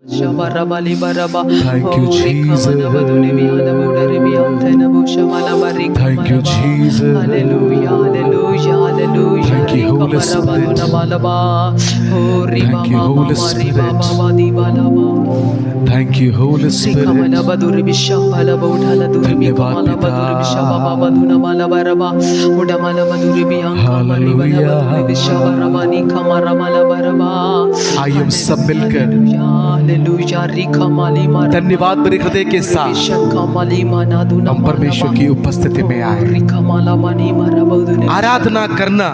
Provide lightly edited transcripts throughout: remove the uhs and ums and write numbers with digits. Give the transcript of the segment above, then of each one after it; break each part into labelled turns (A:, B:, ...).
A: Thank you, Jesus. Thank you, Jesus.
B: Hallelujah, hallelujah, hallelujah.
A: Thank you, Holy Spirit. Thank you, Holy Spirit. Thank you, Holy Spirit. धन्यवाद पिता. Hallelujah. आइए हम सब मिलकर धन्यवाद भरे हृदय के साथ हम परमेश्वर की उपस्थिति में आए. आराधना करना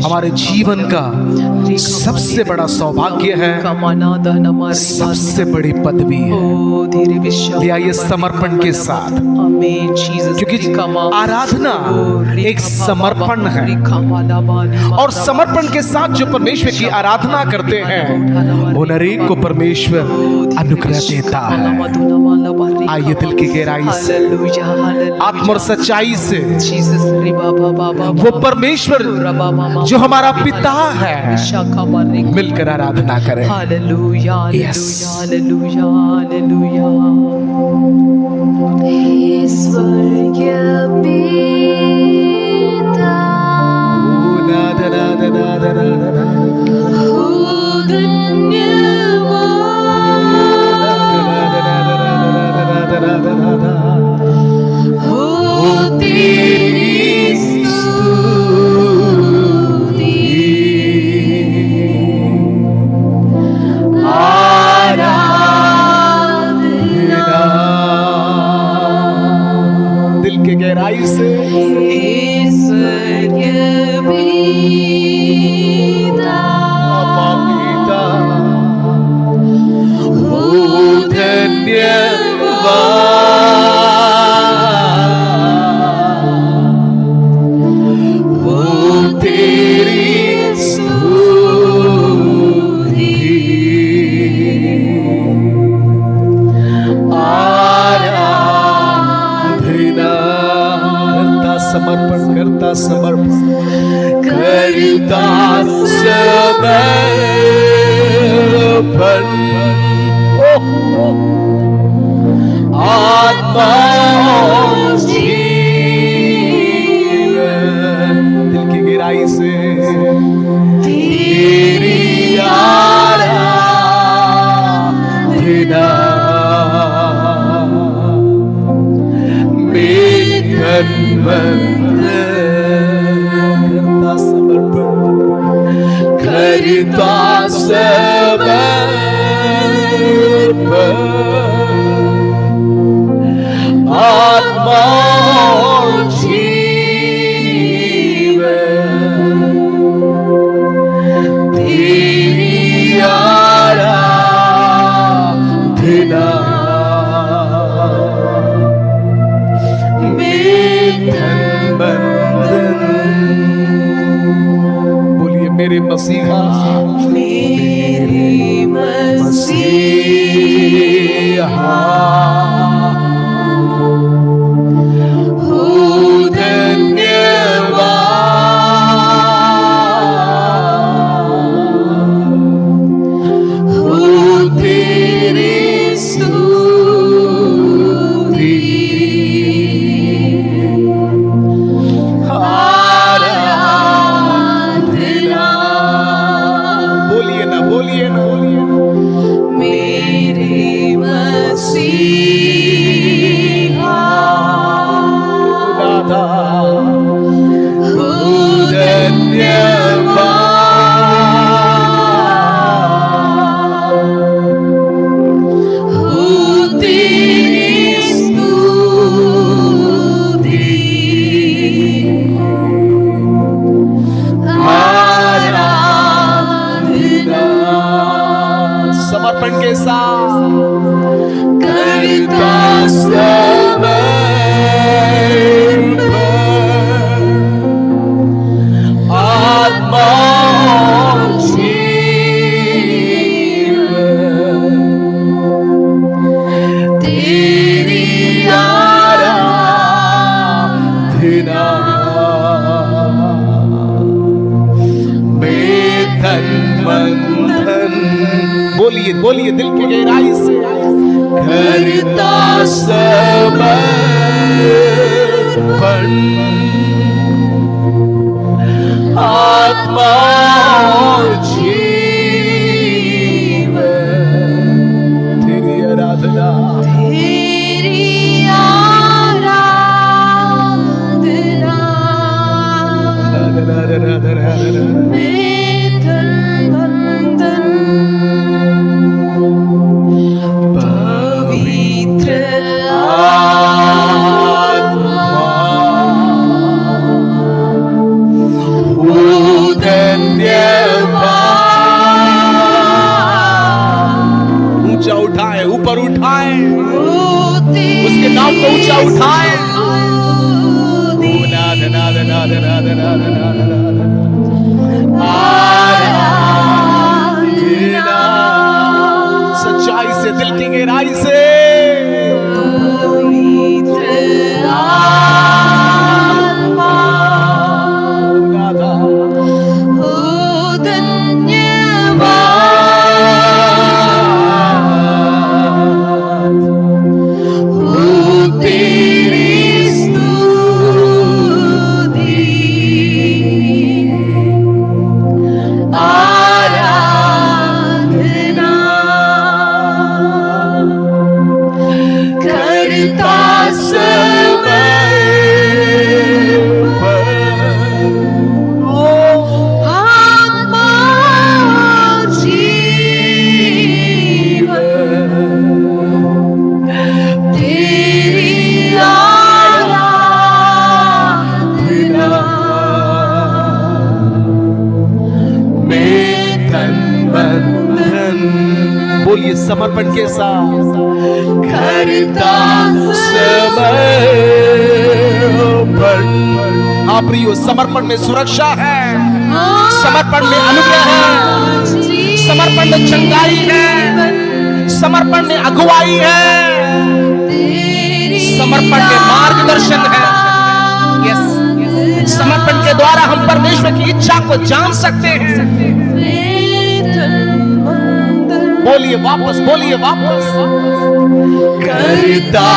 A: हमारे जीवन का सबसे बड़ा सौभाग्य है, सबसे बड़ी पदवी है. आइए समर्पण के साथ, क्योंकि आराधना एक समर्पण है और समर्पण के साथ जो परमेश्वर की आराधना करते हैं उन हरेक को परमेश्वर अनुग्रह देता है. आइए दिल की गहराई से, आत्मा और सच्चाई से वो परमेश्वर जो हमारा पिता है मिलकर आराधना करें. यस.
B: स्वर्गीय पिता,
A: दिल के गहराई से समर्पण करता समर्पण आत्मा जीवन. दिल की गहराई से तेरी आराधना करता समर्पण आत्मा जीवन तेरी आराधना मेरे मसीहा, मेरे मसीहा हो धन्यवाद हो तेरी स्तुति. समर्पण के साथ करता समर्पण आत्मा जीवन तेरी आराधना में तन मन धन. बोलिए बोलिए बोलिए दिल की गहराई से, करता समर्पण आत्मा जीवन, तेरी आराधना,
B: तेरी आराधना, मैं तन मन धन पवित्र आत्मा,
A: ऊंचा उठाए, ऊपर उठाए, उसके नाम को ऊंचा उठाए। सच्चाई से, दिल की गहराई से, बोलिए समर्पण के साथ, करता समर्पण। हाँ प्रियो, समर्पण में सुरक्षा है, समर्पण में अनुग्रह है, समर्पण में चंगाई है, समर्पण में अगुवाई है, समर्पण में मार्गदर्शन है। यस, समर्पण के द्वारा हम परमेश्वर की इच्छा को जान सकते हैं। बोलिए वापस, बोलिए वापस, करता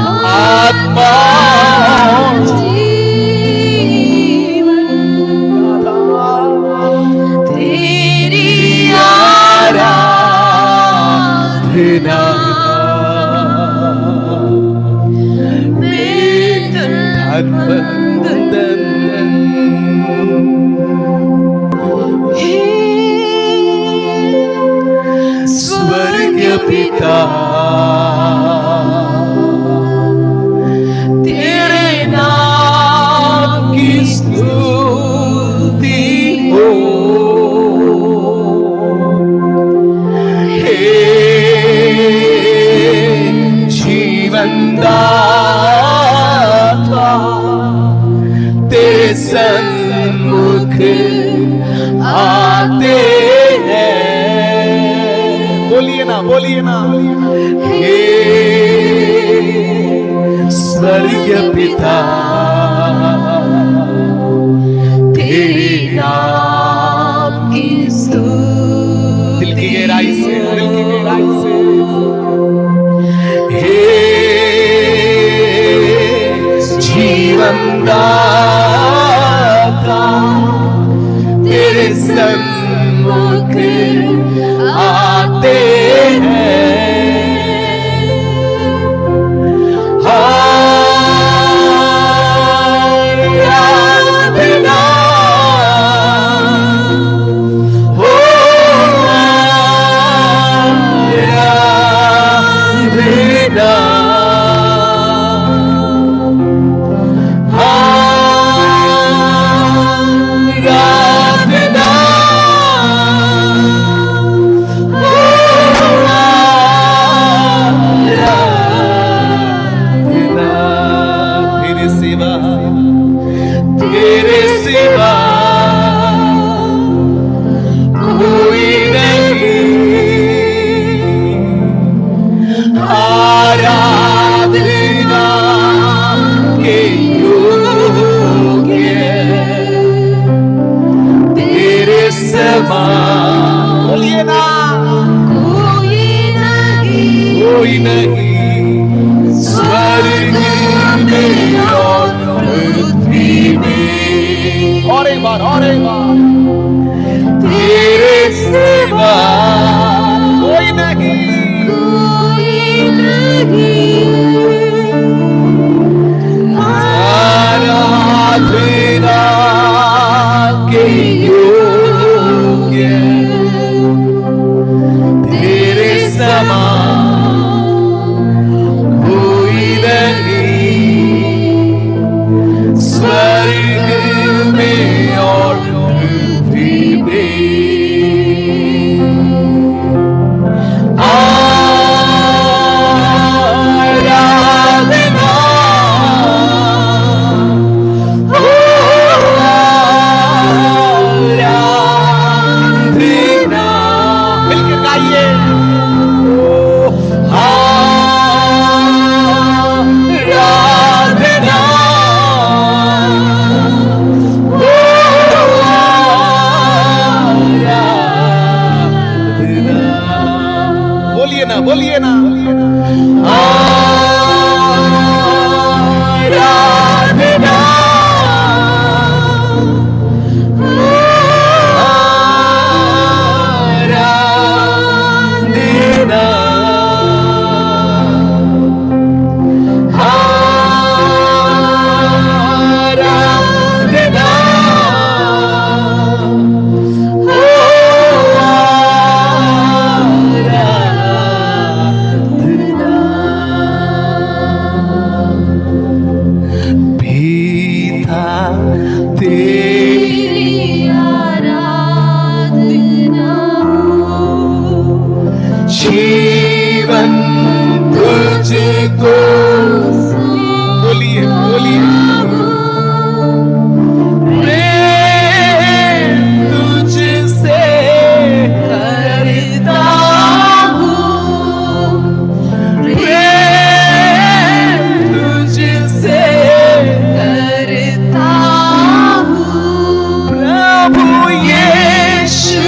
A: आत्मा जीवन, तेरी आराधना, स्वर्गीय पिता तेरे नाम की स्तुति हो, हे जीवनदाता, तेरे सन्मुख आते हैं। बोलिए ना, बोलिए ना, हे स्वर्गीय पिता तेरे नाम की स्तुति, दिल की गहराई से, दिल की गहराई से, हे जीवनदाता, तेरे सन्मुख आते हैं। समान बोलिए ना
B: कोई नहीं
A: कोई नहीं स्वर्ग में और पृथ्वी में। और एक बार तेरे सिवा कोई नहीं
B: कोई नहीं
A: आराधना के योग्य तेरे समान कोई नहीं स्वर्ग में और पृथ्वी में। बोलिए ना आराधना आराधना
B: तेरी आराधना
A: जीवन तुझको बोलिए प्रेम तुझसे
B: करता हूँ
A: प्रेम तुझसे
B: करता
A: प्रभु यीशु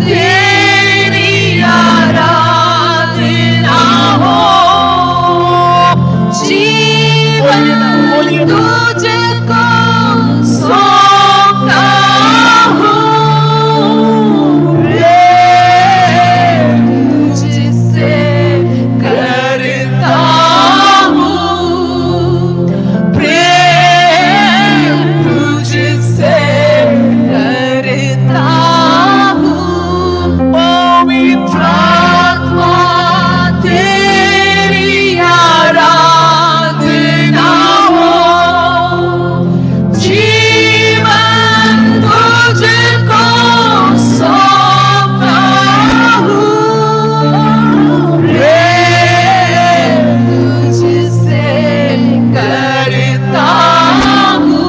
B: तेरी आराधना हो जीवन तुझको सौंपता हूँ तुझसे करता हूँ प्रेम तुझसे करता हूँ पवित्र आत्मा तेरी आराधना हो जीवन तुझको सौंपता हूँ प्रेम तुझसे करता हूँ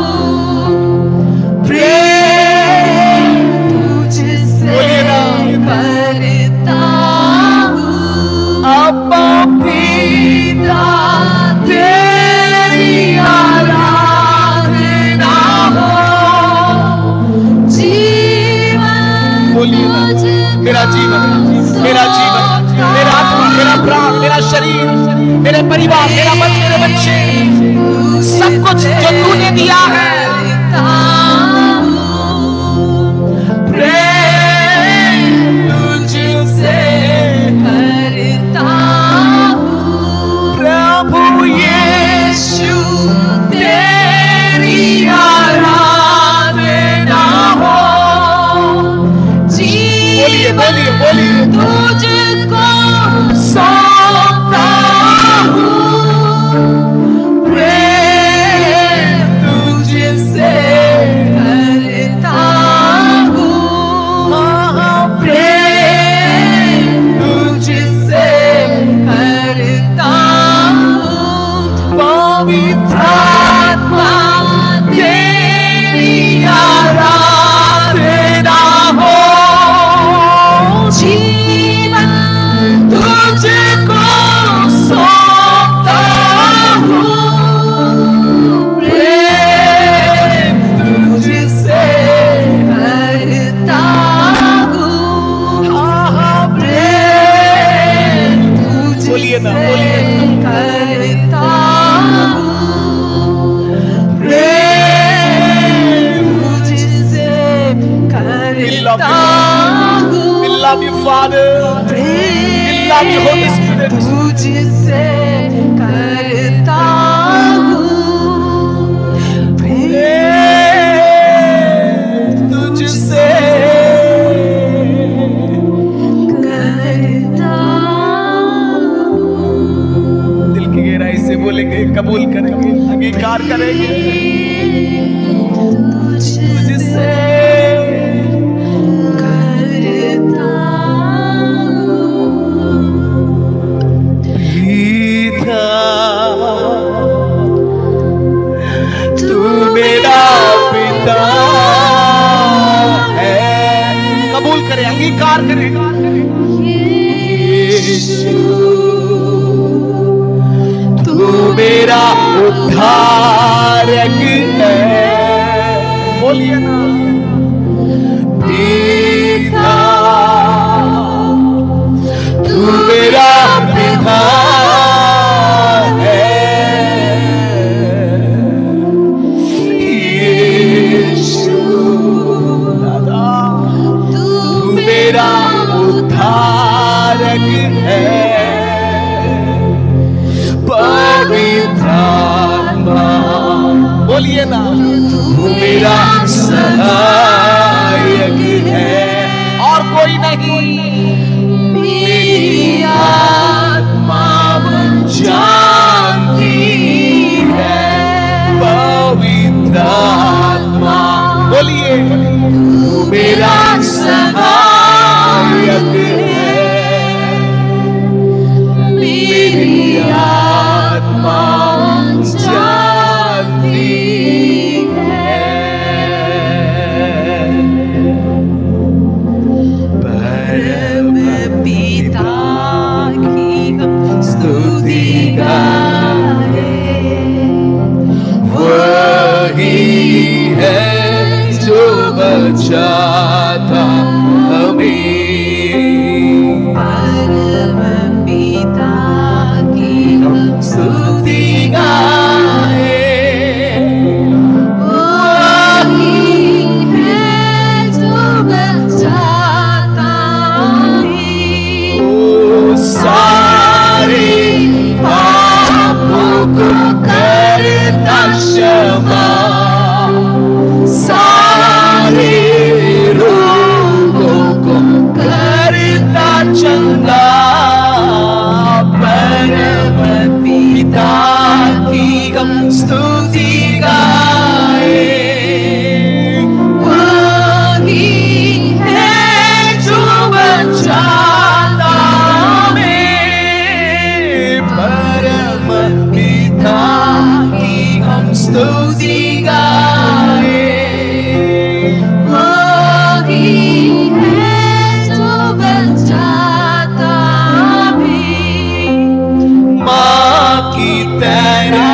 B: प्रेम तुझसे करता हूँ
A: अब्बा पिता
B: तेरी आराधना हो जीवन
A: बोलिए ना। मेरा जीवन मेरा आत्मा मेरा प्राण मेरा शरीर मेरे परिवार मेरा मन मेरे बच्चे सब कुछ जो तूने दिया है प्रेम तुझसे
B: करता
A: प्रभु यीशु
B: तेरी आराधना हो जीवन तुझको सौंपता हूँ प्रेम तुझसे
A: Father. We love you, Holy Spirit.
B: तुझसे करता हूँ
A: तुझसे
B: करता
A: दिल की गहराई से बोलेंगे, कबूल करेंगे, अंगीकार करेंगे। तुझसे
B: करता
A: पिता, तू मेरा पिता है। कबूल करें, अंगीकार करें। यीशु, तू मेरा उद्धारक है। बोलिए ना। पिता, तू मेरा पिता है। यीशु, दादा, तू मेरा उद्धारक है। पवित्र आत्मा, बोलिए ना, तू मेरा सहायक है। और कोई नहीं। मेरी आत्मा जानती है, पवित्र आत्मा, बोलिए, तू मेरा सहायक है। मेरी आत्मा जानती है। परम
B: पिता की हम स्तुति गाएं।
A: वही है जो बचाता हमें।
B: परम पिता की हम स्तुति गाएं। वही है जो बचाता हमें।
A: ओ सारे पापों को करता क्षमा, सारे रोगों को करता चंगा। परम पिता की हम स्तुति गाएं।
B: वही है जो बचाता हमें।
A: परम पिता की हम स्तुति गाएं।
B: वही है जो बचाता हमें।
A: माँ की तरह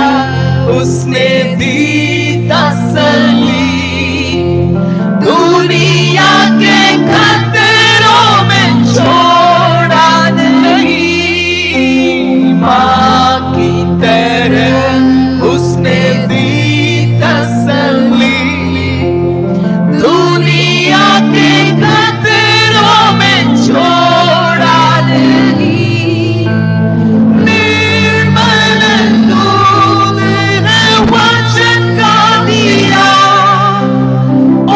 A: उसने दी तसल्ली, दुनिया के खतरों में छोड़ा नहीं। माँ की तरह उसने दी तसल्ली, दुनिया के खतरों में छोड़ा नहीं। निर्मल दूध है वचन का दिया,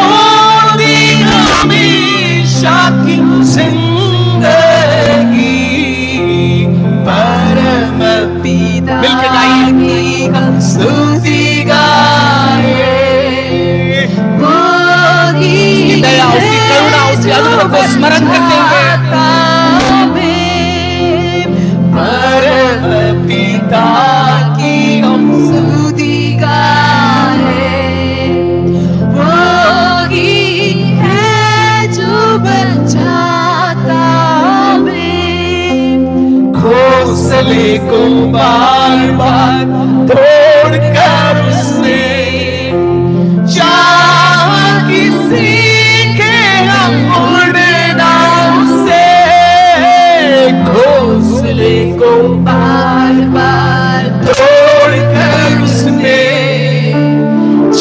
A: और दी हमेशा की जिंदगी। परम पिता मिलके गाइए,
B: हम
A: स्तुति गाएं।
B: वही
A: उसकी दया, उसकी करुणा, उसके अनुग्रह को स्मरण करते हुए परम पिता की हम
B: स्तुति गाएं। वही है जो बचाता हमें।
A: घोंसले को बार बार तोड़कर उसने चाह कि सीखे हम उड़ना उसे। घोंसले को
B: बार बार
A: तोड़कर उसने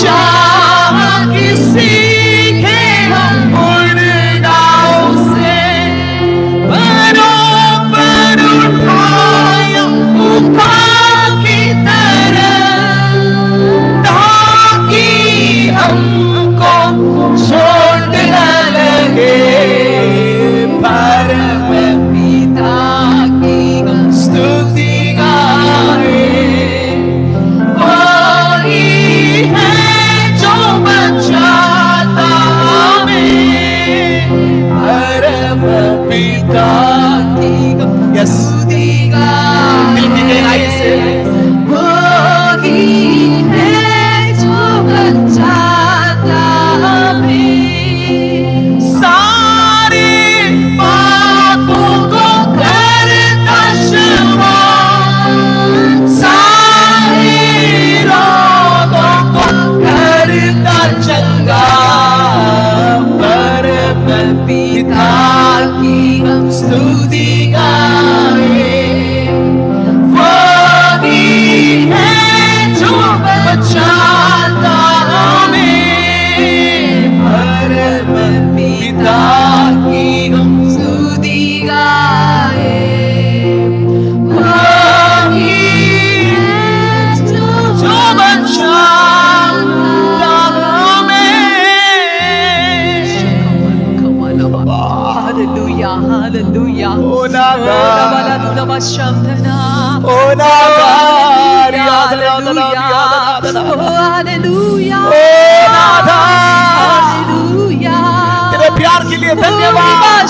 A: चाह कि सीखे हम उड़ना उसे। ओ नागा,
B: Bala Duna Shandana.
A: ओ नागा,
B: Hallelujah.
A: ओ नागा,
B: Hallelujah.
A: तेरे प्यार के लिए धन्यवाद,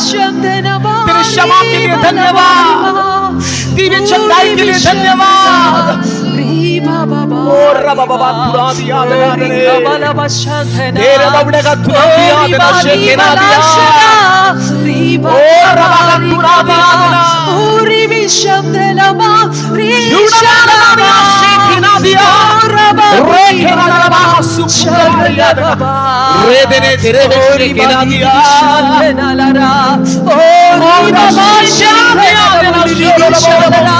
A: तेरे क्षमा के लिए धन्यवाद, तेरी चंगाई के लिए धन्यवाद। ओ रबा बाबा खुदा दिया दना दे, तेरे बबड़े का खुदा दिया दना शेकेना दिया, ओ रबा का खुदा दिया दना, शेकेना दिया, रेखेना रबा सुकुरा दिया दना, रे देने तेरे शेकेना दिया, ओ रबा शेकेना दना शेकेना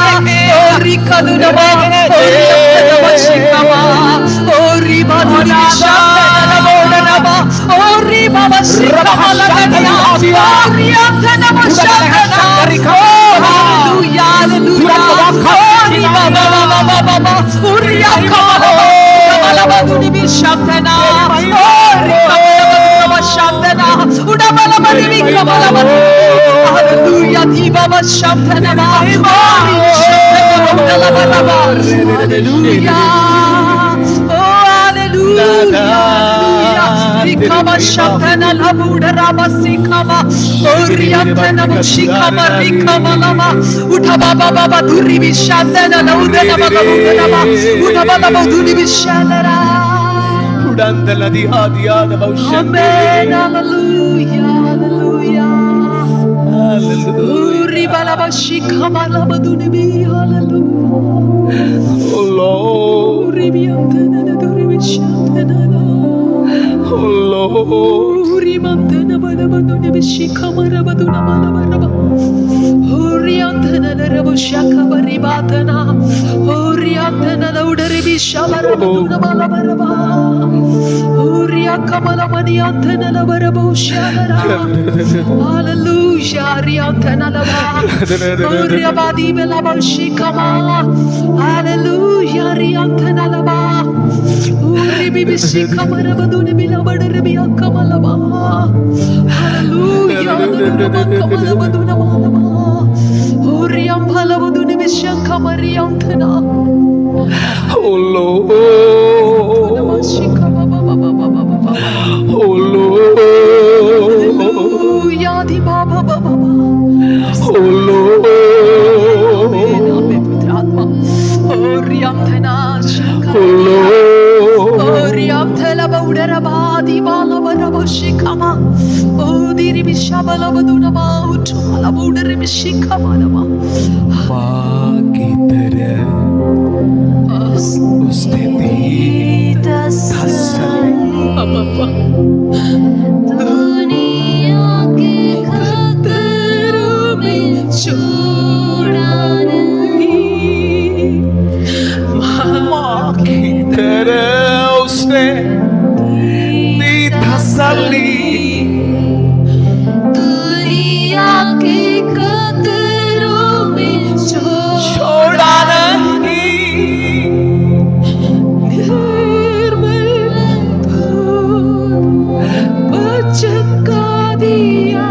B: Rikama Shatana Labuda Rabasikama, Oriatana Mushikama Rikama Lama, Utababa Baba Duribi Shatana Laudana Baba, Utababa Duribi Shatana.
A: Udandala di hadia da baushande.
B: Amen, hallelujah, hallelujah.
A: Hallelujah.
B: Uribala Bashikama Labadunibi, hallelujah.
A: Oh Lord.
B: Uribiantana Duribi Shatana.
A: Oh Lord.
B: Urimantana Balabaduna Bishikama Rabaduna Malabaraba. Uriantana Rabushaka Baribatana. Uriantana Laudaribi Shabarabaduna Malabaraba. Uriakamala Maniantana Labarabushara. Hallelujah, Riantana Lava. Uriabadi Belabashikama. Hallelujah, Riantana Lava. Uribishikama Rabaduna Bilabarabi Kamalaba. Hallelujah. Kamalabaduna Malaba. Uriam Palabaduna Bishakamariantana.
A: Oh Lord. Oh Lord.
B: Hallelujah. Di Baba Baba.
A: Oh Lord.
B: Oriantana Shaka.
A: Oh Lord.
B: Oriantela Baudarabadi Balabarabashikama. Odiribishabalabadunama. Utumalabaudaribishikamanama.
A: माँ की तरह उसने दी तसल्ली।
B: दुनिया के खतरों में छोड़ा नहीं।
A: माँ की तरह उसने दी तसल्ली।
B: दुनिया के खतरों में
A: छोड़ा नहीं।
B: चका दिया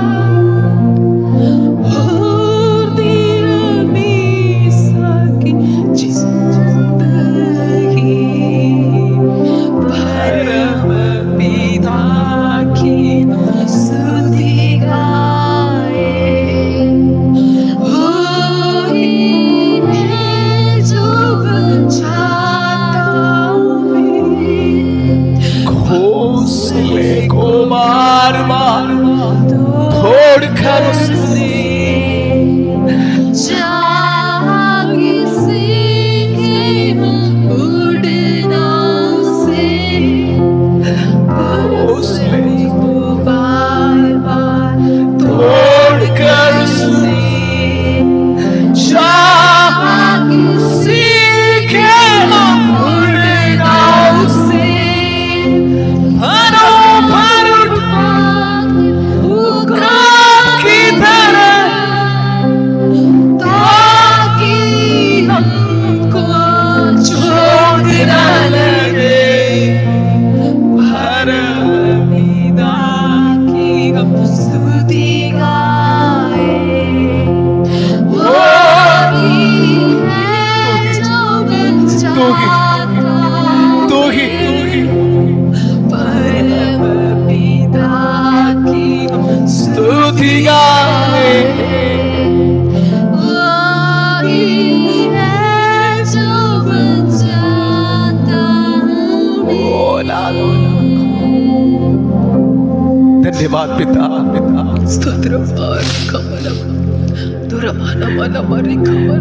B: और दिया मीसा की जिंदगी परम पिता की स्तुति गाए। वो ही है जो बचाता है।
A: घोंसले को मार मार तोड़ कर उसने
B: जागी सीखे उड़ना से
A: घोंसले
B: को बार बार
A: तोड़ कर उसने
B: जागी
A: सीखे
B: उड़ना से
A: भरो भर
B: उठा
A: की तरह धन्यवाद पिता,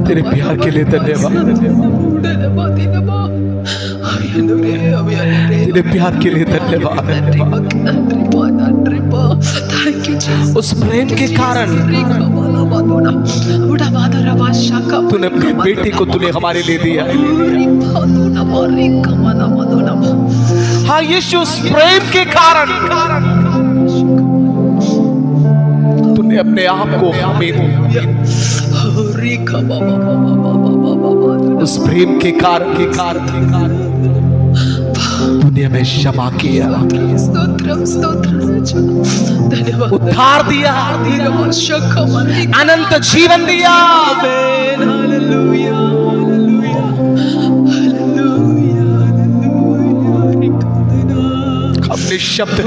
A: तेरे प्यार के लिए धन्यवाद, तेरे प्यार के लिए धन्यवाद। उस प्रेम के कारण तूने अपने बेटे को तूने हमारे लिए दिया। हाँ यीशु, उस प्रेम के कारण तूने अपने आप को हमें दिया। उस प्रेम के कारण तूने हमें क्षमा किया, उद्धार दिया, अनंत जीवन दिया। अपने शब्द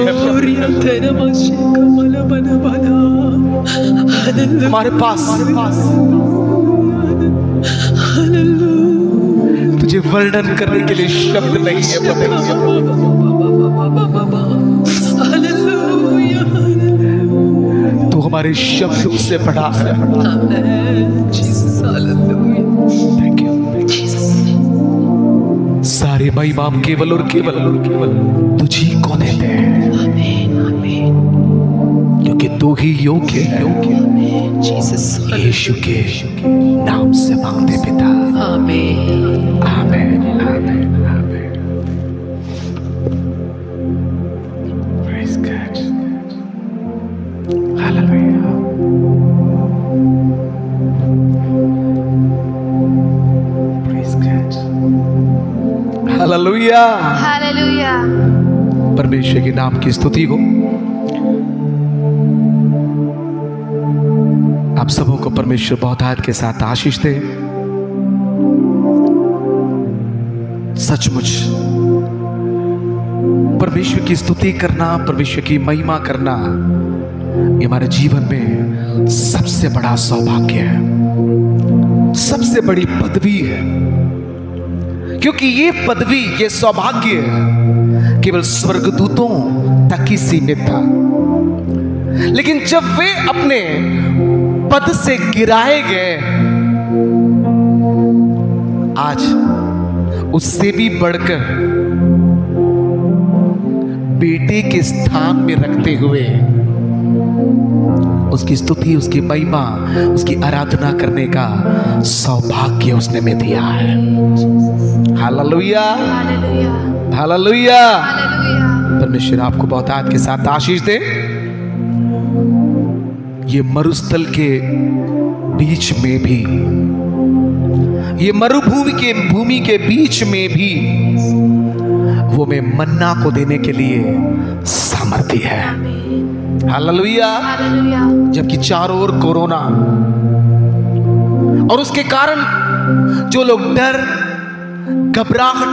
A: हमारे पास तुझे वर्णन करने के लिए शब्द नहीं है। तू हमारे शब्दों से बड़ा है। Thank you. सारे महिमा केवल और केवल तुझी को देते हैं, क्योंकि तू ही योग्य है। यीशु के नाम से मांगते पिता, आमीन, आमीन, आमीन, आमीन। Praise God. Hallelujah. Praise God. Hallelujah.
B: Hallelujah.
A: परमेश्वर के नाम की स्तुति हो। आप सबों को परमेश्वर बहुतायत के साथ आशीष दे। सचमुच परमेश्वर की स्तुति करना, परमेश्वर की महिमा करना, ये हमारे जीवन में सबसे बड़ा सौभाग्य है, सबसे बड़ी पदवी है। क्योंकि ये पदवी, ये सौभाग्य केवल स्वर्गदूतों तक ही सीमित था। लेकिन जब वे अपने पद से गिराए गए, आज उससे भी बढ़कर बेटे के स्थान में रखते हुए उसकी स्तुति, उसकी महिमा, उसकी आराधना करने का सौभाग्य उसने में दिया है। Hallelujah, hallelujah. परमेश्वर आपको बहुतायत के साथ आशीष दे। ये मरुस्थल के बीच में भी, ये भूमि के बीच में भी वो में मन्ना को देने के लिए सामर्थ्य है। हालेलुया। जबकि चारों ओर कोरोना और उसके कारण जो लोग डर, घबराहट,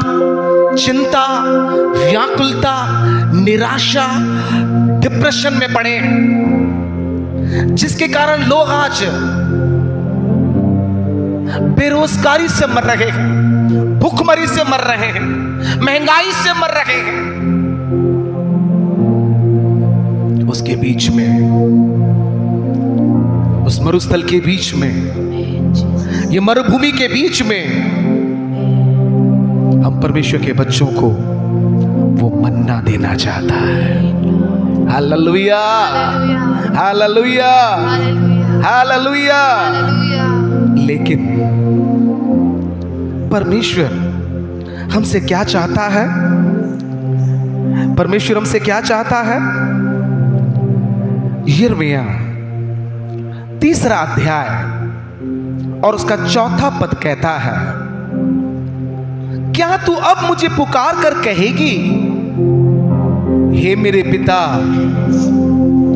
A: चिंता, व्याकुलता, निराशा, डिप्रेशन में पड़े, जिसके कारण लोग आज बेरोजगारी से मर रहे हैं, भूखमरी से मर रहे हैं, महंगाई से मर रहे हैं, उसके बीच में, उस मरुस्थल के बीच में, ये मरुभूमि के बीच में हम परमेश्वर के बच्चों को वो मन्ना देना चाहता है। Hallelujah, hallelujah, hallelujah. लेकिन परमेश्वर हमसे क्या चाहता है? परमेश्वर हमसे क्या चाहता है? यिर्मयाह 3 अध्याय और उसका 4 पद कहता है, क्या तू अब मुझे पुकार कर कहेगी, हे मेरे पिता,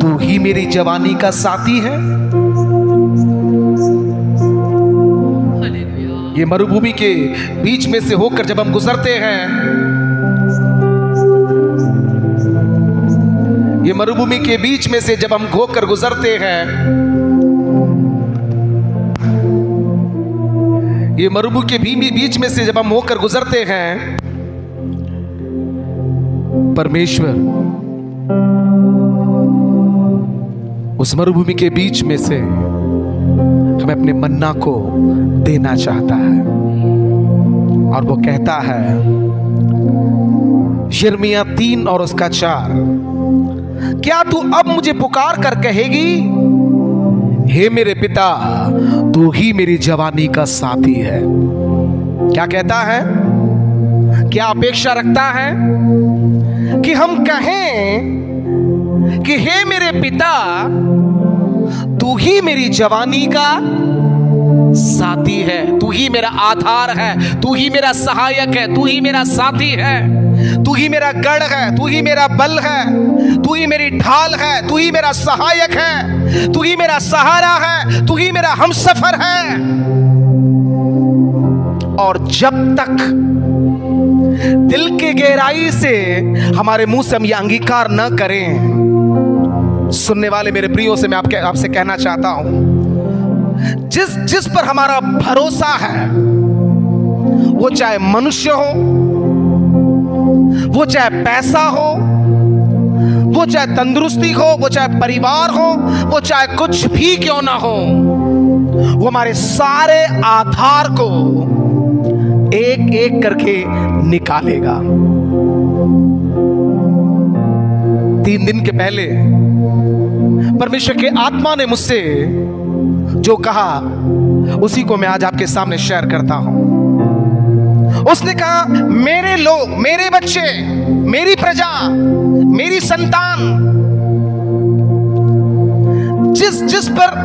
A: तू ही मेरी जवानी का साथी है? ये मरुभूमि के बीच में से होकर जब हम गुजरते हैं, ये मरुभूमि के बीच में से जब हम होकर गुजरते हैं, ये मरुभूमि के बीच में से जब हम होकर गुजरते हैं, उस मरुभूमि के बीच में से हमें अपने मन्ना को देना चाहता है। और वो कहता है, यिर्मयाह 3 और उसका 4, क्या तू अब मुझे पुकार कर कहेगी, हे मेरे पिता, तू ही मेरी जवानी का साथी है? क्या कहता है? क्या अपेक्षा रखता है कि हम कहें कि हे मेरे पिता, तू ही मेरी जवानी का साथी है, तू ही मेरा आधार है, तू ही मेरा सहायक है, तू ही मेरा साथी है, तू ही मेरा गढ़ है, तू ही मेरा बल है, तू ही मेरी ढाल है, तू ही मेरा सहायक है, तू ही मेरा सहारा है, तू ही मेरा हमसफर है। और जब तक दिल के गहराई से हमारे मुंह से हम ये अंगीकार न करें, सुनने वाले मेरे प्रियो से मैं आपसे कहना चाहता हूं, जिस पर हमारा भरोसा है, वो चाहे मनुष्य हो, वो चाहे पैसा हो, वो चाहे तंदुरुस्ती हो, वो चाहे परिवार हो, वो चाहे कुछ भी क्यों ना हो, वो हमारे सारे आधार को एक एक करके निकालेगा। 3 दिन के पहले परमेश्वर के आत्मा ने मुझसे जो कहा, उसी को मैं आज आपके सामने शेयर करता हूं। उसने कहा, मेरे लोग, मेरे बच्चे, मेरी प्रजा, मेरी संतान, जिस पर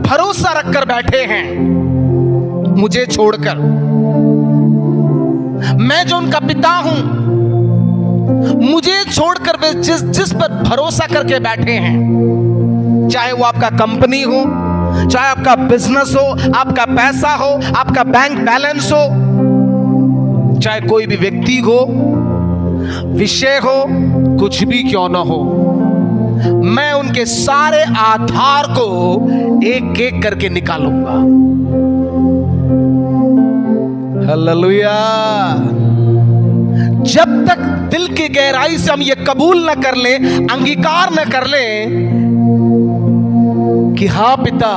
A: भरोसा रखकर बैठे हैं मुझे छोड़कर, मैं जो उनका पिता हूं, मुझे छोड़कर वे जिस पर भरोसा करके बैठे हैं, चाहे वो आपका कंपनी हो, चाहे आपका बिजनेस हो, आपका पैसा हो, आपका बैंक बैलेंस हो, चाहे कोई भी व्यक्ति हो, विषय हो, कुछ भी क्यों ना हो, मैं उनके सारे आधार को एक एक करके निकालूंगा। हालेलुया। जब तक दिल की गहराई से हम ये कबूल न कर लें, अंगीकार न कर लें कि हाँ पिता,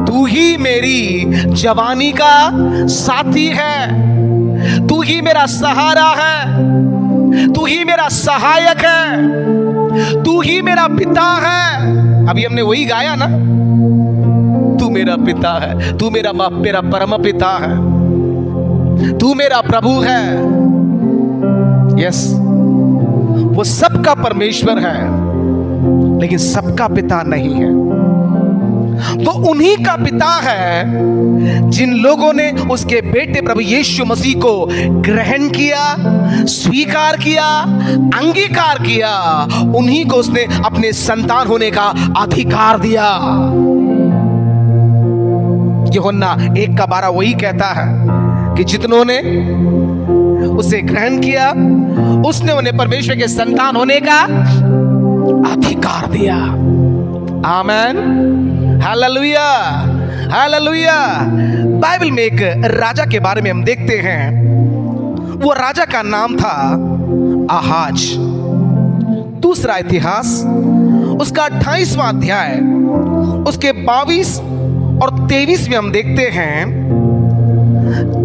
A: तू ही मेरी जवानी का साथी है, तू ही मेरा सहारा है, तू ही मेरा सहायक है, तू ही मेरा पिता है। अभी हमने वही गाया ना, तू मेरा पिता है, तू मेरा परम पिता है, तू मेरा प्रभु है। यस, वो सबका परमेश्वर है, लेकिन सबका पिता नहीं है। वो उन्हीं का पिता है जिन लोगों ने उसके बेटे प्रभु यीशु मसीह को ग्रहण किया, स्वीकार किया, अंगीकार किया। उन्हीं को उसने अपने संतान होने का अधिकार दिया। यूहन्ना 1:12 वही कहता है कि जितनों ने उसे ग्रहण किया, उसने उन्हें परमेश्वर के संतान होने का अधिकार दिया। आमेन, हालेलुया, हालेलुया। बाइबल में एक राजा के बारे में हम देखते हैं। वो राजा का नाम था आहाज। दूसरा इतिहास उसका 28वां अध्याय उसके 22 और 23 में हम देखते हैं,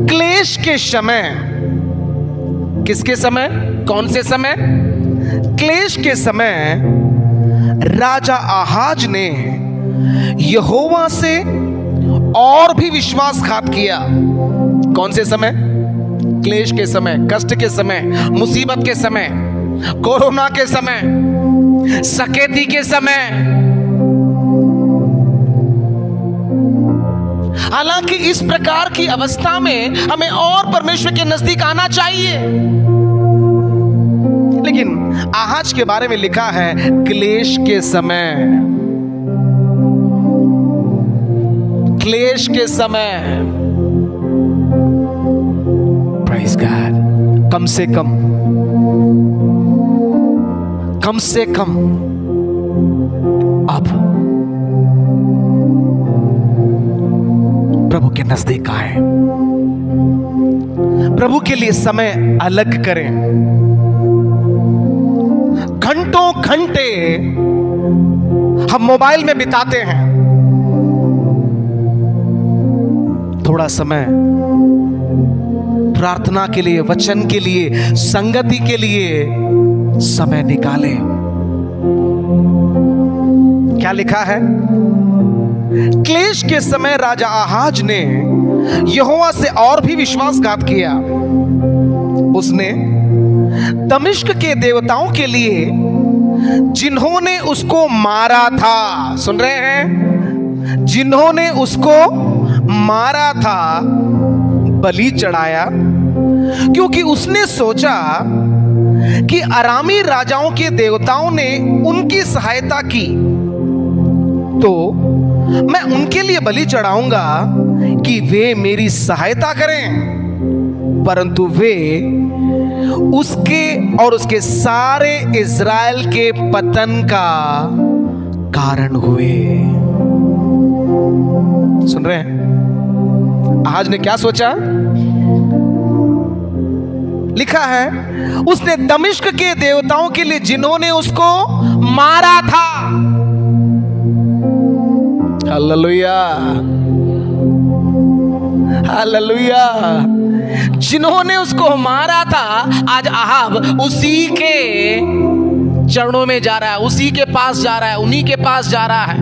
A: क्लेश के समय, किसके समय, कौन से समय? क्लेश के समय राजा आहाज ने यहोवा से और भी विश्वासघात किया। कौन से समय? क्लेश के समय, कष्ट के समय, मुसीबत के समय, कोरोना के समय, सकेती के समय। हालांकि इस प्रकार की अवस्था में हमें और परमेश्वर के नजदीक आना चाहिए, लेकिन आहाज के बारे में लिखा है क्लेश के समय, क्लेश के समय। Praise God. कम से कम अब प्रभु के नजदीक आए, प्रभु के लिए समय अलग करें। घंटों घंटे हम मोबाइल में बिताते हैं। थोड़ा समय प्रार्थना के लिए, वचन के लिए, संगति के लिए समय निकालें। क्या लिखा है? क्लेश के समय राजा आहाज ने यहोवा से और भी विश्वासघात किया। उसने दमिश्क के देवताओं के लिए, जिन्होंने उसको मारा था, सुन रहे हैं, जिन्होंने उसको मारा था, बलि चढ़ाया, क्योंकि उसने सोचा कि अरामी राजाओं के देवताओं ने उनकी सहायता की, तो मैं उनके लिए बलि चढ़ाऊंगा कि वे मेरी सहायता करें। परंतु वे उसके और उसके सारे इज़राइल के पतन का कारण हुए। सुन रहे हैं? आहाज ने क्या सोचा? लिखा है, उसने दमिश्क के देवताओं के लिए, जिन्होंने उसको मारा था, हालेलुया हालेलुया, जिन्होंने उसको मारा था, आज आहाब उसी के चरणों में जा रहा है, उसी के पास जा रहा है, उन्हीं के पास जा रहा है।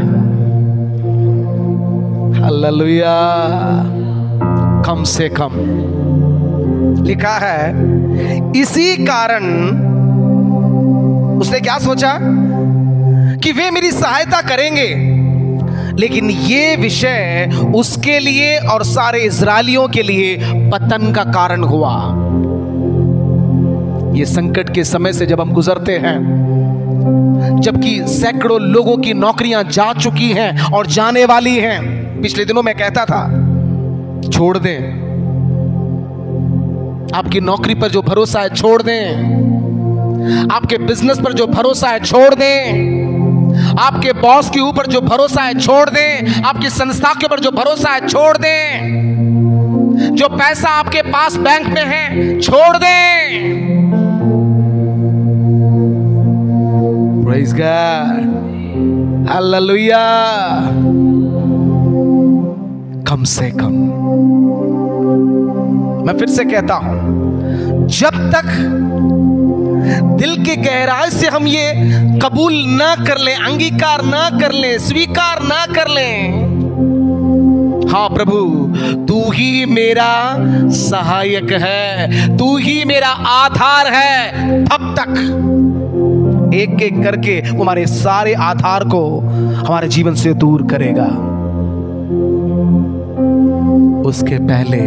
A: हालेलुया। कम से कम लिखा है, इसी कारण उसने क्या सोचा कि वे मेरी सहायता करेंगे, लेकिन ये विषय उसके लिए और सारे इज़राइलियों के लिए पतन का कारण हुआ। ये संकट के समय से जब हम गुजरते हैं, जबकि सैकड़ों लोगों की नौकरियां जा चुकी हैं और जाने वाली हैं। पिछले दिनों मैं कहता था, छोड़ दें, आपकी नौकरी पर जो भरोसा है छोड़ दें, आपके बिजनेस पर जो भरोसा है छोड़ दें, आपके बॉस के ऊपर जो भरोसा है छोड़ दें, आपकी संस्था के ऊपर जो भरोसा है छोड़ दें, जो पैसा आपके पास बैंक में है छोड़ दें। Praise God, hallelujah. कम से कम मैं फिर से कहता हूं, जब तक दिल के गहराई से हम ये कबूल ना कर लें, अंगीकार ना कर लें, स्वीकार ना कर लें, हाँ प्रभु तू ही मेरा सहायक है, तू ही मेरा आधार है, तब तक एक एक करके हमारे सारे आधार को हमारे जीवन से दूर करेगा। उसके पहले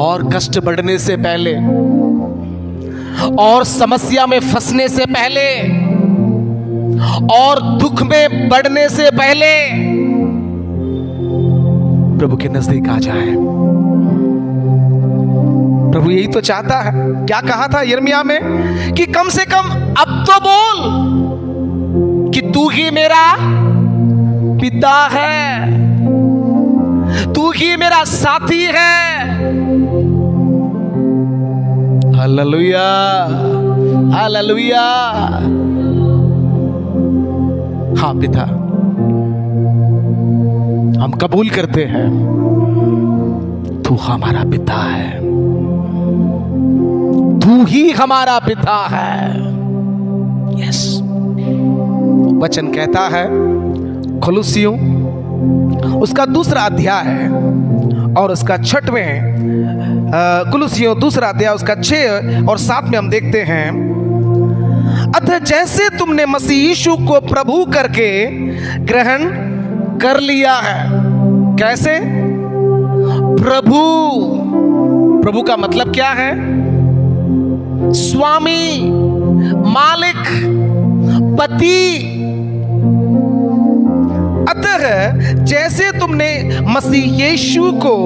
A: और कष्ट बढ़ने से पहले और समस्या में फंसने से पहले और दुख में बढ़ने से पहले प्रभु के नजदीक आ जाए। प्रभु यही तो चाहता है। क्या कहा था यिर्मयाह में कि कम से कम अब तो बोल कि तू ही मेरा पिता है, तू ही मेरा साथी है। Hallelujah hallelujah. हाँ पिता, हम कबूल करते हैं तू हमारा पिता है, तू ही हमारा पिता है। यस, वचन कहता है कुलुस्सियों उसका 2 अध्याय है और उसका 6वें कुलुस्सियों 2 अध्याय उसका 6 और 7 में हम देखते हैं, अतः जैसे तुमने मसीह यीशु को प्रभु करके ग्रहण कर लिया है। कैसे? प्रभु। प्रभु का मतलब क्या है? स्वामी, मालिक, पति। अतः जैसे तुमने मसीह यीशु को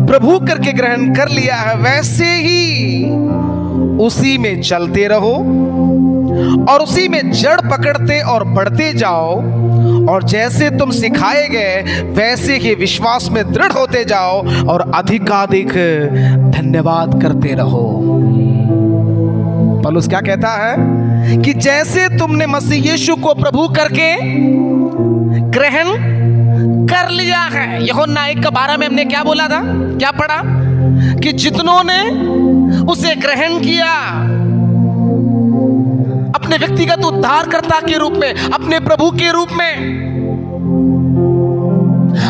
A: प्रभु करके ग्रहण कर लिया है, वैसे ही उसी में चलते रहो और उसी में जड़ पकड़ते और बढ़ते जाओ, और जैसे तुम सिखाए गए वैसे ही विश्वास में दृढ़ होते जाओ और अधिकाधिक धन्यवाद करते रहो। पौलुस क्या कहता है? कि जैसे तुमने मसीह यीशु को प्रभु करके ग्रहण कर लिया है। यूहन्ना 1:12 में हमने क्या बोला था, क्या पढ़ा, कि जितनों ने उसे ग्रहण किया अपने व्यक्तिगत उद्धारकर्ता के रूप में, अपने प्रभु के रूप में,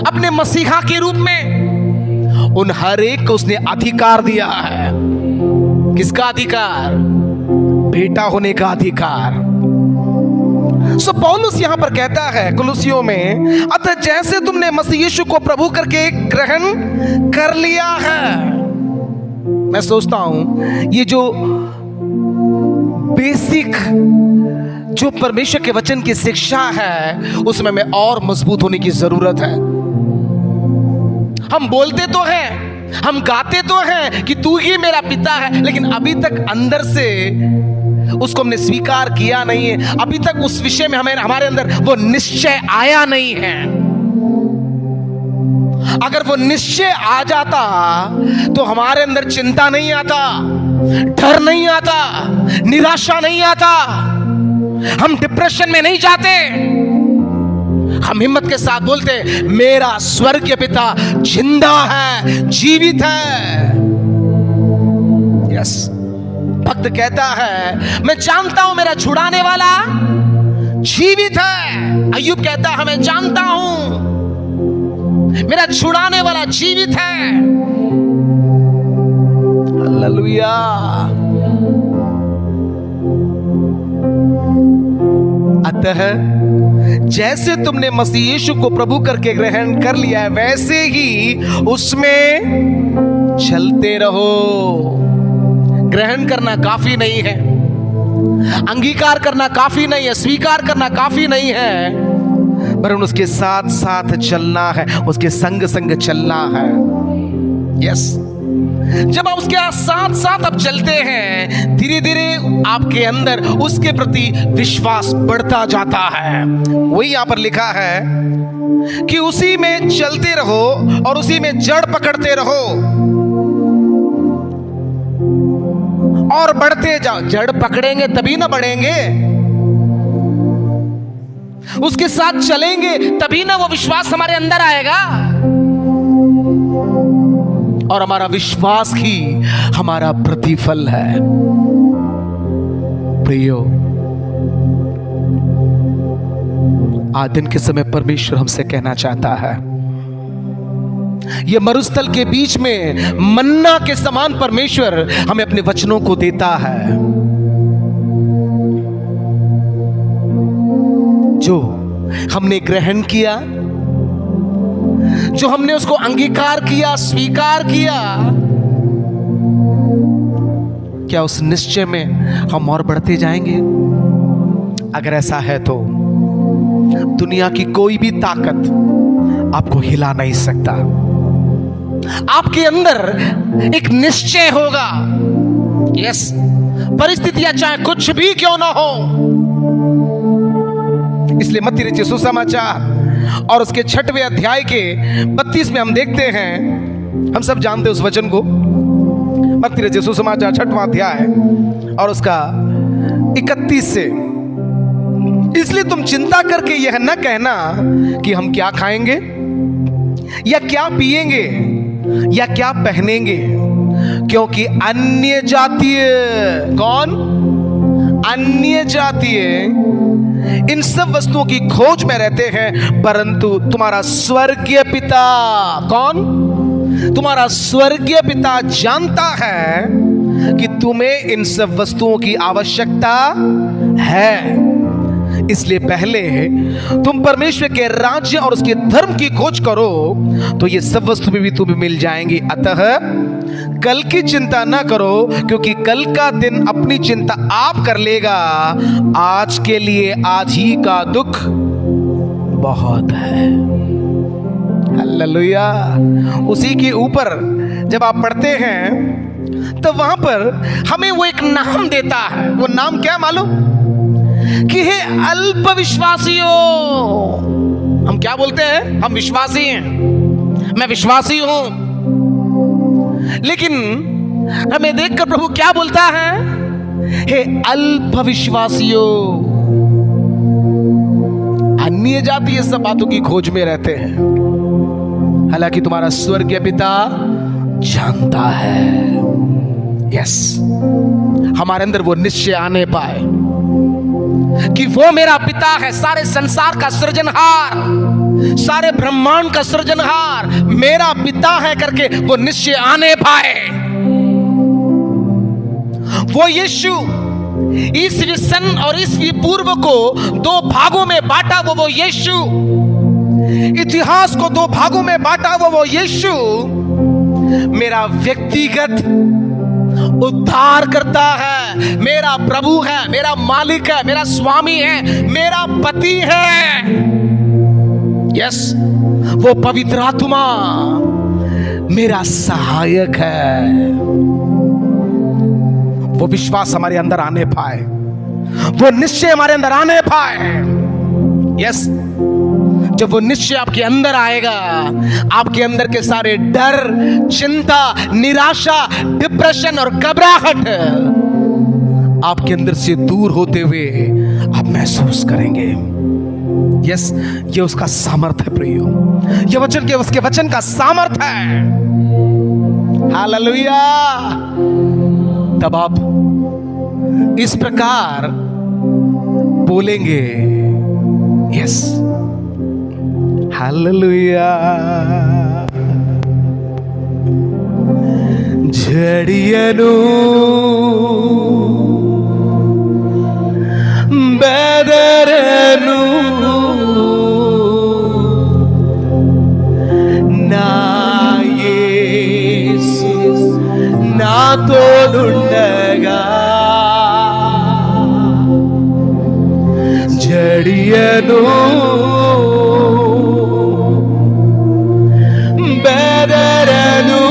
A: अपने मसीहा के रूप में, उन हर एक को उसने अधिकार दिया है। किसका अधिकार? बेटा होने का अधिकार। सो पौलुस यहां पर कहता है कुलुसियों में, अतः जैसे तुमने मसीह यीशु को प्रभु करके ग्रहण कर लिया है। मैं सोचता हूं ये जो बेसिक जो परमेश्वर के वचन की शिक्षा है उसमें में और मजबूत होने की जरूरत है। हम बोलते तो हैं, हम गाते तो हैं कि तू ही मेरा पिता है, लेकिन अभी तक अंदर से उसको हमने स्वीकार किया नहीं है। अभी तक उस विषय में हमारे अंदर वो निश्चय आया नहीं है। अगर वो निश्चय आ जाता तो हमारे अंदर चिंता नहीं आता, डर नहीं आता, निराशा नहीं आता, हम डिप्रेशन में नहीं जाते। हम हिम्मत के साथ बोलते, मेरा स्वर्गीय पिता जिंदा है, जीवित है। यस, भक्त कहता है, मैं जानता हूं मेरा छुड़ाने वाला जीवित है। अय्यूब कहता है, मैं जानता हूं मेरा छुड़ाने वाला जीवित है। हालेलुया। अतः जैसे तुमने मसीह यीशु को प्रभु करके ग्रहण कर लिया है, वैसे ही उसमें चलते रहो। ग्रहण करना काफी नहीं है, अंगीकार करना काफी नहीं है, स्वीकार करना काफी नहीं है, वरन उसके साथ साथ चलना है, उसके संग संग चलना है। यस, जब आप उसके साथ साथ आप चलते हैं, धीरे धीरे आपके अंदर उसके प्रति विश्वास बढ़ता जाता है। वही यहां पर लिखा है कि उसी में चलते रहो और उसी में जड़ पकड़ते रहो और बढ़ते जाओ। जड़ पकड़ेंगे तभी ना बढ़ेंगे, उसके साथ चलेंगे तभी ना वो विश्वास हमारे अंदर आएगा, और हमारा विश्वास ही हमारा प्रतिफल है। प्रियो, आज दिन के समय परमेश्वर हमसे कहना चाहता है, ये मरुस्थल के बीच में मन्ना के समान परमेश्वर हमें अपने वचनों को देता है, जो हमने ग्रहण किया, जो हमने उसको अंगीकार किया, स्वीकार किया। क्या उस निश्चय में हम और बढ़ते जाएंगे? अगर ऐसा है तो दुनिया की कोई भी ताकत आपको हिला नहीं सकता। आपके अंदर एक निश्चय होगा। यस, परिस्थितियां चाहे कुछ भी क्यों ना हो। इसलिए मत्ती रचित सुसमाचार और उसके 6वें अध्याय के 32 में हम देखते हैं, हम सब जानते हैं उस वचन को, मत्ती रचित सुसमाचार 6वां अध्याय और उसका 31 से। इसलिए तुम चिंता करके यह न कहना कि हम क्या खाएंगे या क्या पिएंगे या क्या पहनेंगे, क्योंकि अन्य जातीय, कौन? अन्य जातीय इन सब वस्तुओं की खोज में रहते हैं, परंतु तुम्हारा स्वर्गीय पिता, कौन? तुम्हारा स्वर्गीय पिता जानता है कि तुम्हें इन सब वस्तुओं की आवश्यकता है। इसलिए पहले तुम परमेश्वर के राज्य और उसके धर्म की खोज करो, तो ये सब वस्तु भी तुम्हें मिल जाएंगी। अतः कल की चिंता ना करो, क्योंकि कल का दिन अपनी चिंता आप कर लेगा। आज के लिए आज ही का दुख बहुत है। हालेलुया। उसी के ऊपर जब आप पढ़ते हैं तो वहां पर हमें वो एक नाम देता है। वो नाम क्या मालूम? कि हे अल्प विश्वासियों। हम क्या बोलते हैं? हम विश्वासी हैं, मैं विश्वासी हूं, लेकिन हमें देखकर प्रभु क्या बोलता है हे अल्प विश्वासियों। अन्य जाति ये सब बातों की खोज में रहते हैं, हालांकि तुम्हारा स्वर्गीय पिता जानता है। यस, हमारे अंदर वो निश्चय आने पाए कि वो मेरा पिता है, सारे संसार का सृजनहार, सारे ब्रह्मांड का सृजनहार मेरा पिता है करके वो निश्चय आने पाए। वो यीशु ईसवी सन और ईसवी पूर्व को दो भागों में बांटा, वो यीशु इतिहास को दो भागों में बांटा, वो यीशु मेरा व्यक्तिगत उद्धार करता है, मेरा प्रभु है, मेरा मालिक है, मेरा स्वामी है, मेरा पति है। यस, वो पवित्र आत्मा मेरा सहायक है। वो विश्वास हमारे अंदर आने पाए, वो निश्चय हमारे अंदर आने पाए। यस, जब वो निश्चय आपके अंदर आएगा, आपके अंदर के सारे डर, चिंता, निराशा, डिप्रेशन और घबराहट आपके अंदर से दूर होते हुए आप महसूस करेंगे। यस, ये उसका सामर्थ है प्रियो, ये वचन के उसके वचन का सामर्थ है। हालेलुया। तब आप इस प्रकार बोलेंगे, यस, हालेलुया। झड़ियनु बेदरनु ना येसु ना तोडुंडगा झड़ियनु बेदरनु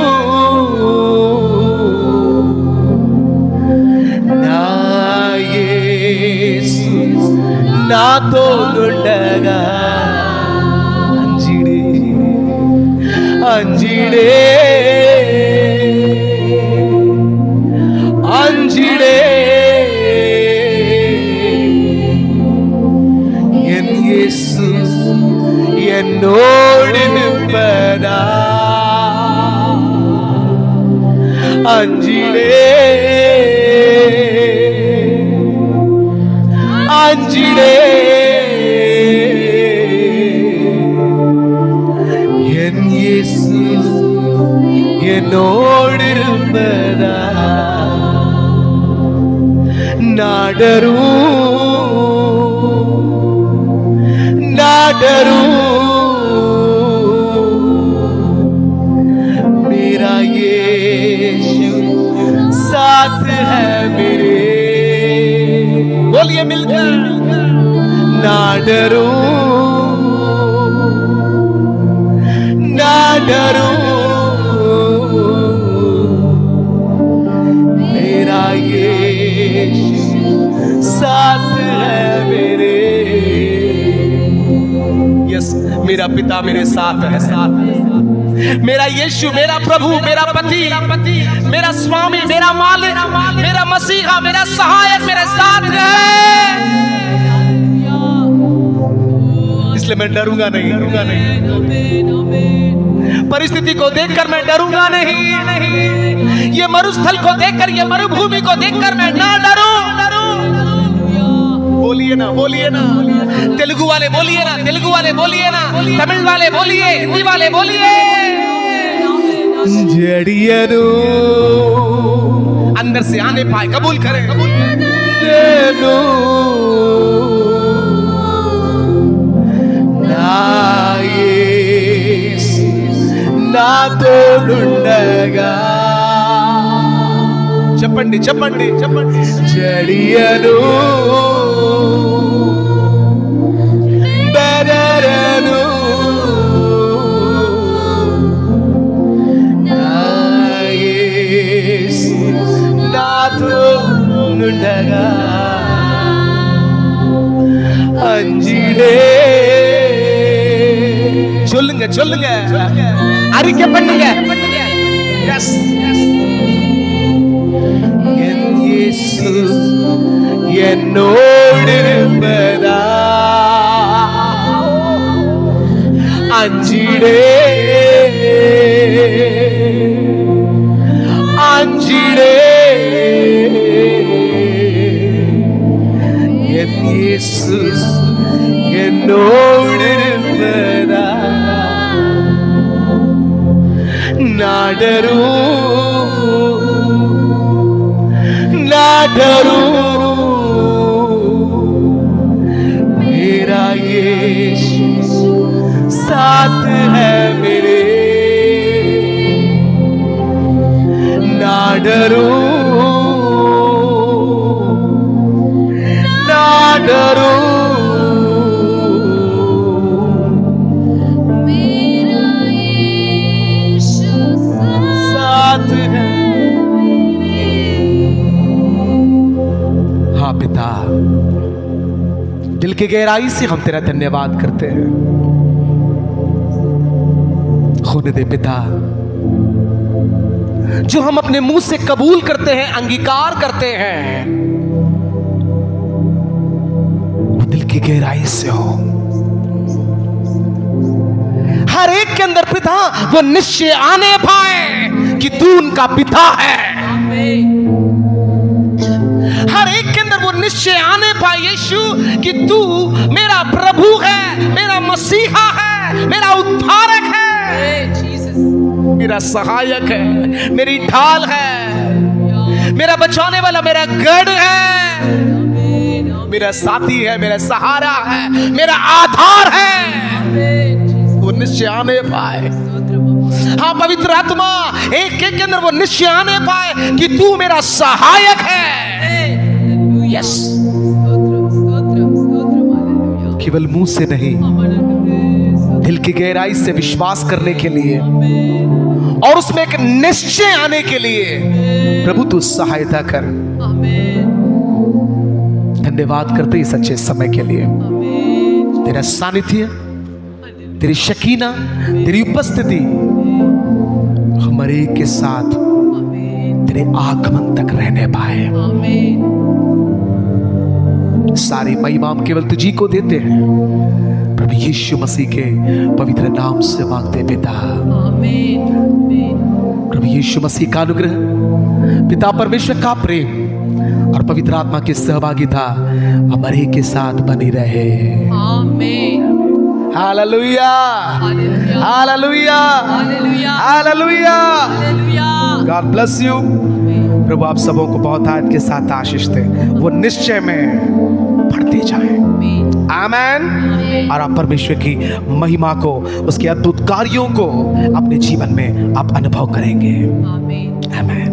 A: ना येसु ना तोडुंडगा अंजिडे अंजिडे अंजिडे என் இயேசு என்னோடு நிற்பதா அஞ்சிடே அஞ்சிடே என் இயேசு என்னோடு இருப்பதா நாடரும் नाडरू मेरा यीशु साथ है मेरे। बोलिए मिलकर, नाडरू नाडरू मेरा यीशु साथ है मेरे। मेरा पिता मेरे साथ है, साथ है। मेरा यीशु, मेरा प्रभु, मेरा पति, मेरा स्वामी, मेरा मालिक, मेरा मसीहा, मेरा सहायक मेरे साथ है। इसलिए मैं डरूंगा नहीं, डरूंगा नहीं। परिस्थिति को देखकर मैं डरूंगा नहीं, ये मरुस्थल को देखकर, ये मरुभूमि को देखकर मैं ना डरूं। बोलिए ना, बोलिए ना, तेलुगु वाले बोलिए ना, तेलुगु वाले बोलिए ना, तमिल वाले बोलिए, हिंदी वाले बोलिए। जड़ियनु अंदर से आने पाए, कबूल करें, कबूल करें। ना येसु ना तोडुंडगा చెప్పండి చెప్పండి చెప్పండి జడియను బెదరను నా యేసు నాతో నుండగా அஞ்சிடே சொல்லுங்க சொல்லுங்க அறிக்கை பண்ணுங்க. எஸ் என் இயேசு എന്നോട് ഇരുപ്പതാ അഞ്ചിടേ അഞ്ചിടേ എൻ യേശു എന്നോട് ഇരുപ്പതാ നാടരൂ नाडरू मेरा यीशु साथ है मेरे नाडरू नाडरू
B: मेरा यीशु
A: साथ है। हाँ पिता, दिल की गहराई से हम तेरा धन्यवाद करते हैं। होने दे पिता, जो हम अपने मुंह से कबूल करते हैं, अंगीकार करते हैं, वो दिल की गहराई से हो। हर एक के अंदर पिता वो निश्चय आने पाए कि तू उनका पिता है। हर एक के अंदर वो निश्चय आने पाए यीशु कि तू मेरा प्रभु है, मेरा मसीहा है, मेरा उद्धारक है, मेरा सहायक है, मेरी ढाल है, मेरा बचाने वाला, मेरा गढ़ है, मेरा साथी है, मेरा सहारा है, मेरा आधार है। वो निश्चय आने पाए। हाँ पवित्र आत्मा, एक एक के अंदर वो निश्चय आने पाए कि तू मेरा सहायक है। यस, केवल मुंह से नहीं, दिल की गहराई से विश्वास करने के लिए और उसमें एक निश्चय आने के लिए प्रभु तू सहायता कर। धन्यवाद करते इस अच्छे समय के लिए। तेरा सानिध्य, तेरी शकीना, तेरी उपस्थिति हमारे के साथ तेरे आगमन तक रहने पाए। सारी महिमा केवल तुझी को देते हैं, प्रभु यीशु मसीह के पवित्र नाम से मांगते पिता। प्रभु यीशु मसीह का अनुग्रह, पिता परमेश्वर का प्रेम और पवित्र आत्मा की सहभागिता हमारे के साथ बनी रहे। Hallelujah, hallelujah, hallelujah. God bless you. प्रभु आप सबों को बहुत आयत के साथ आशीष दे, वो निश्चय में बढ़ते जाएं। आमेन। और आप परमेश्वर की महिमा को, उसके अद्भुत कार्यों को अपने जीवन में आप अनुभव करेंगे। आमेन।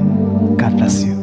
A: God bless you.